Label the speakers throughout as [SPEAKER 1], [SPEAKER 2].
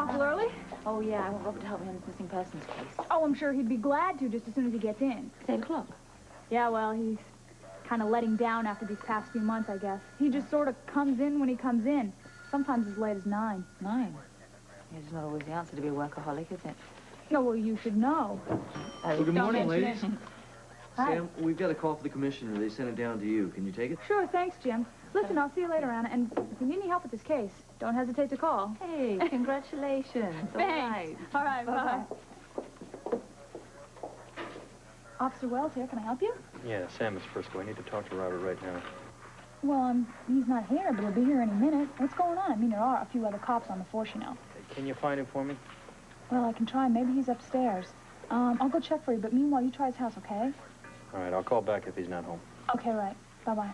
[SPEAKER 1] awful early.
[SPEAKER 2] Oh, yeah, I want Robert to help me on this missing persons case.
[SPEAKER 1] Oh, I'm sure he'd be glad to just as soon as he gets in.
[SPEAKER 2] It's 8 o'clock.
[SPEAKER 1] Yeah, well, he's kind of letting down after these past few months, I guess. He just sort of comes in when he comes in. Sometimes as late as 9.
[SPEAKER 2] 9? It's not always the answer to be a workaholic, is it?
[SPEAKER 1] No, well, you should know.
[SPEAKER 3] Well, good morning, ladies.
[SPEAKER 1] Hi.
[SPEAKER 3] Sam, we've got a call for the commissioner. They sent it down to you. Can you take it?
[SPEAKER 1] Sure, thanks, Jim. Listen, I'll see you later, Anna. And if you need any help with this case, don't hesitate to call.
[SPEAKER 2] Hey, congratulations.
[SPEAKER 1] Thanks. All right, bye. Officer Wells here. Can I help you?
[SPEAKER 4] Yeah, Sam is Frisco. I need to talk to Robert right now.
[SPEAKER 1] Well, he's not here, but he'll be here any minute. What's going on? I mean, there are a few other cops on the force, you know.
[SPEAKER 4] Can you find him for me?
[SPEAKER 1] Well, I can try. Maybe he's upstairs. I'll go check for you, but meanwhile, you try his house, okay?
[SPEAKER 4] All right, I'll call back if he's not home.
[SPEAKER 1] Okay, right. Bye-bye.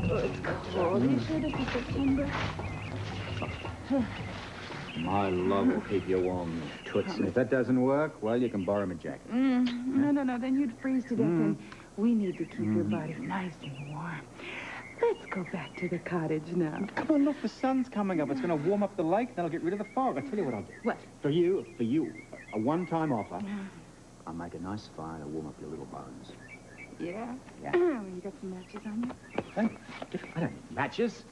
[SPEAKER 1] It's cold. Are you sure this is September?
[SPEAKER 5] My love will keep you warm, toots. And if that doesn't work, well, you can borrow my jacket.
[SPEAKER 6] No. Then you'd freeze to death, and we need to keep your body nice and warm. Let's go back to the cottage now.
[SPEAKER 5] Come on, look, the sun's coming up. It's going to warm up the lake, that'll get rid of the fog. I'll tell you what I'll do.
[SPEAKER 6] What?
[SPEAKER 5] For you, a one-time offer. I'll make a nice fire to warm up your little bones.
[SPEAKER 6] Yeah?
[SPEAKER 5] Yeah.
[SPEAKER 6] You got some matches on you?
[SPEAKER 5] I don't need matches.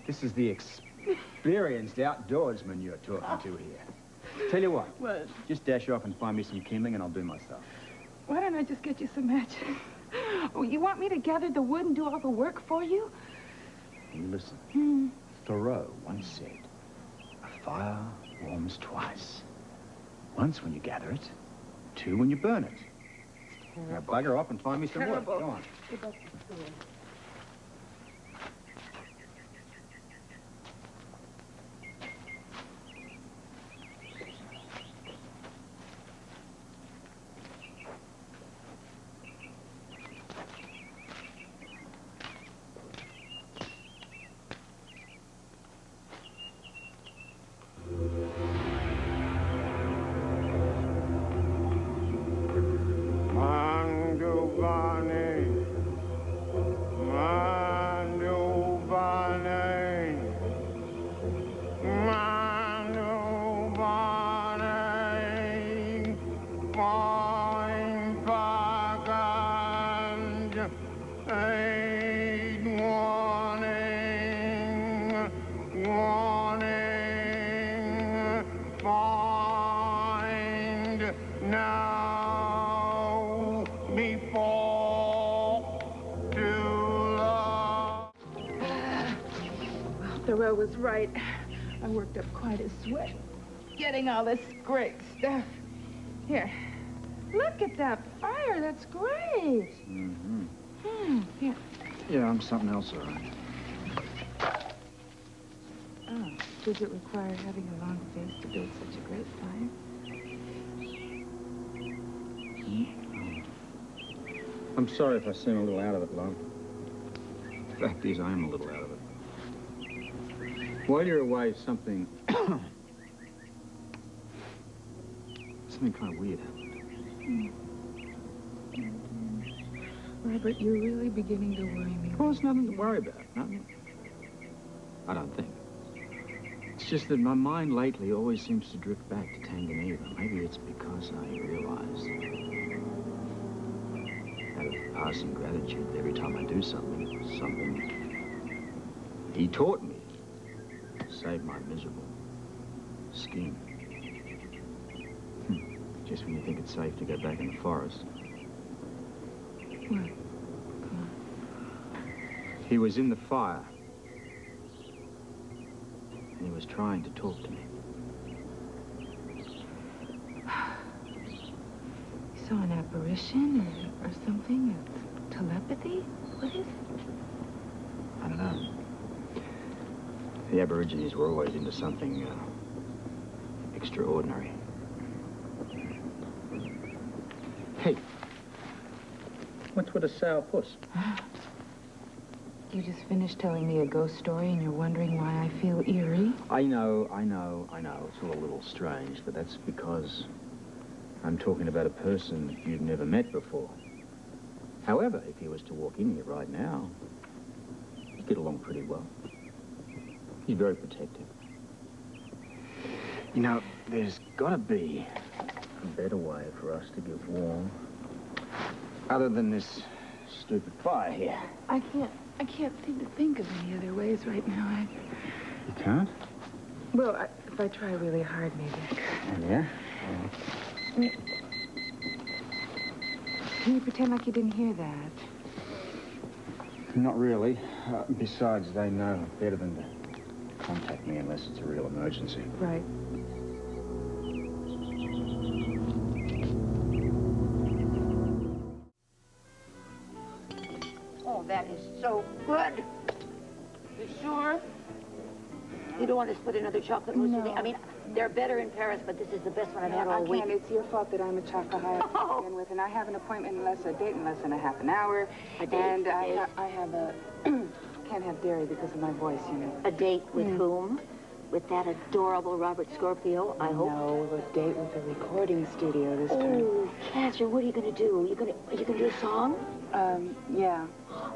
[SPEAKER 5] This is the experienced outdoorsman you're talking to here. Tell you what.
[SPEAKER 6] What?
[SPEAKER 5] Just dash off and find me some kindling and I'll do my stuff.
[SPEAKER 6] Why don't I just get you some matches? Oh, you want me to gather the wood and do all the work for you?
[SPEAKER 5] You listen. Thoreau once said, a fire warms twice. Once when you gather it, 2 when you burn it. Now bugger off and find me some wood. Go on.
[SPEAKER 6] Thoreau was right. I worked up quite a sweat getting all this great stuff. Here, look at that fire. That's great. Here.
[SPEAKER 5] Yeah, I'm something else, all right.
[SPEAKER 6] Oh, does it require having a long face to build such a great fire?
[SPEAKER 5] I'm sorry if I seem a little out of it, love. The fact is, I am a little out of it. While you're away, something kind of weird happened.
[SPEAKER 6] Robert, you're really beginning to worry me.
[SPEAKER 5] Well, there's nothing to worry about. Nothing. I don't think. It's just that my mind lately always seems to drift back to Tanganyika. Maybe it's because I realize, out of passing gratitude, that every time I do something he taught me to save my miserable skin. Just when you think it's safe to go back in the forest.
[SPEAKER 6] What?
[SPEAKER 5] He was in the fire. And he was trying to talk to me.
[SPEAKER 6] You saw an apparition or something? Telepathy? What is it?
[SPEAKER 5] I don't know. The Aborigines were always into something extraordinary. Hey, what's with a sour puss?
[SPEAKER 6] You just finished telling me a ghost story and you're wondering why I feel eerie?
[SPEAKER 5] I know. It's all a little strange, but that's because I'm talking about a person you've never met before. However, if he was to walk in here right now, you'd get along pretty well. He's very protective. You know, there's got to be a better way for us to get warm, other than this stupid fire here.
[SPEAKER 6] I can't seem to think of any other ways right now.
[SPEAKER 5] You can't?
[SPEAKER 6] Well, if I try really hard, maybe I could.
[SPEAKER 5] Oh, yeah?
[SPEAKER 6] Can you pretend like you didn't hear that?
[SPEAKER 5] Not really. Besides, they know better than to contact me unless it's a real emergency.
[SPEAKER 6] Right.
[SPEAKER 7] Oh, that is so good. You sure? You don't want to split another chocolate mousse with me? I mean, they're better in Paris, but this is the best one I've had all week.
[SPEAKER 6] I can't. It's your fault that I'm a chocolate to begin with, and I have an appointment a date in less than a half an hour.
[SPEAKER 7] A date?
[SPEAKER 6] And I have a can't have dairy because of my voice, you know.
[SPEAKER 7] A date with whom? With that adorable Robert Scorpio, I hope?
[SPEAKER 6] No, a date with a recording studio this time.
[SPEAKER 7] Oh, Katherine, what are you going to do? Are you going to do a song?
[SPEAKER 6] Yeah.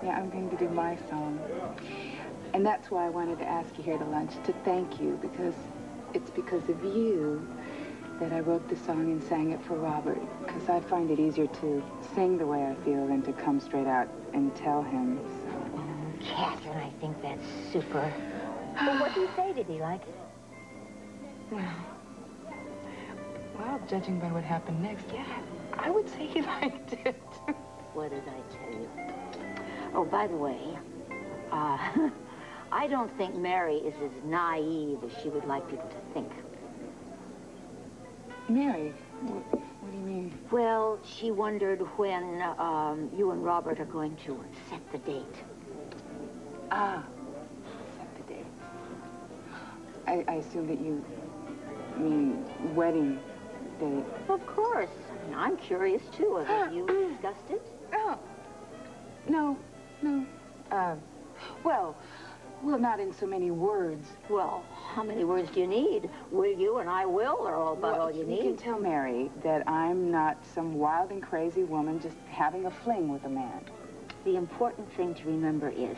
[SPEAKER 6] Yeah, I'm going to do my song. And that's why I wanted to ask you here to lunch, to thank you, because it's because of you that I wrote the song and sang it for Robert, because I find it easier to sing the way I feel than to come straight out and tell him. So.
[SPEAKER 7] Katherine, I think that's super. Well, what did he say? Did he like it?
[SPEAKER 6] Well, judging by what happened next, yeah, I would say he liked it.
[SPEAKER 7] What did I tell you? Oh, by the way, I don't think Mary is as naive as she would like people to think.
[SPEAKER 6] Mary? What do you mean?
[SPEAKER 7] Well, she wondered when you and Robert are going to set the date.
[SPEAKER 6] Ah, set the date. I assume that you mean wedding date.
[SPEAKER 7] Of course. I mean, I'm curious, too. Have you discussed it?
[SPEAKER 6] Oh, no. Well, not in so many words.
[SPEAKER 7] Well, how many words do you need? Will you and I will are all about all you need.
[SPEAKER 6] You can tell Mary that I'm not some wild and crazy woman just having a fling with a man.
[SPEAKER 7] The important thing to remember is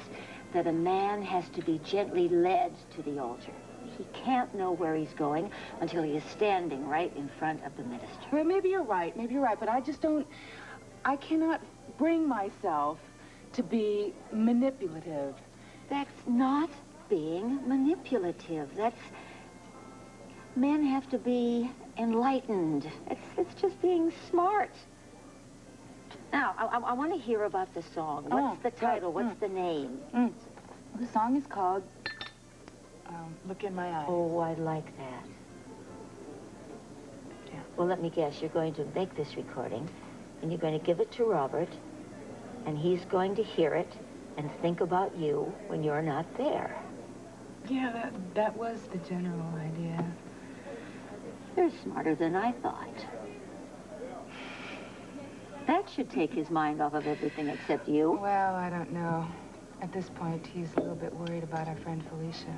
[SPEAKER 7] that a man has to be gently led to the altar. He can't know where he's going until he is standing right in front of the minister.
[SPEAKER 6] Well, maybe you're right, but I cannot bring myself to be manipulative.
[SPEAKER 7] That's not being manipulative. Men have to be enlightened. It's just being smart. Now, I want to hear about the song. What's the title? What's the name?
[SPEAKER 6] The song is called Look in My Eyes.
[SPEAKER 7] Oh, I like that. Yeah. Well, let me guess. You're going to make this recording, and you're going to give it to Robert, and he's going to hear it and think about you when you're not there.
[SPEAKER 6] Yeah, that was the general idea.
[SPEAKER 7] You're smarter than I thought. That should take his mind off of everything except you.
[SPEAKER 6] Well, I don't know. At this point, he's a little bit worried about our friend Felicia.